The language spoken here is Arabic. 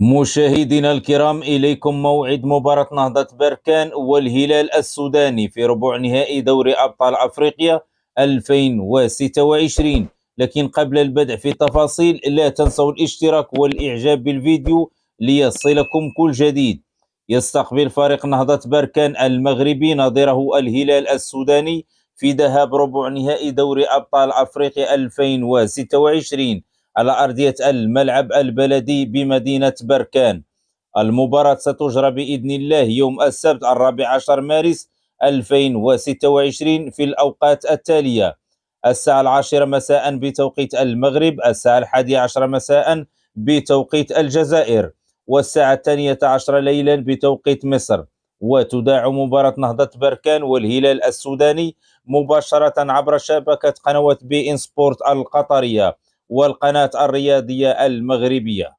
مشاهدينا الكرام، إليكم موعد مباراة نهضة بركان والهلال السوداني في ربع نهائي دوري أبطال أفريقيا 2026. لكن قبل البدء في التفاصيل لا تنسوا الاشتراك والإعجاب بالفيديو ليصلكم كل جديد. يستقبل فريق نهضة بركان المغربي نظيره الهلال السوداني في ذهاب ربع نهائي دوري أبطال أفريقيا 2026 على أرضية الملعب البلدي بمدينة بركان. المباراة ستجرى بإذن الله يوم السبت 14 مارس 2026 في الأوقات التالية: الساعة 10 مساء بتوقيت المغرب، الساعة 11 مساء بتوقيت الجزائر، والساعة 12 ليلا بتوقيت مصر. وتذاع مباراة نهضة بركان والهلال السوداني مباشرة عبر شبكة قنوات بي إن سبورت القطرية والقناة الرياضية المغربية.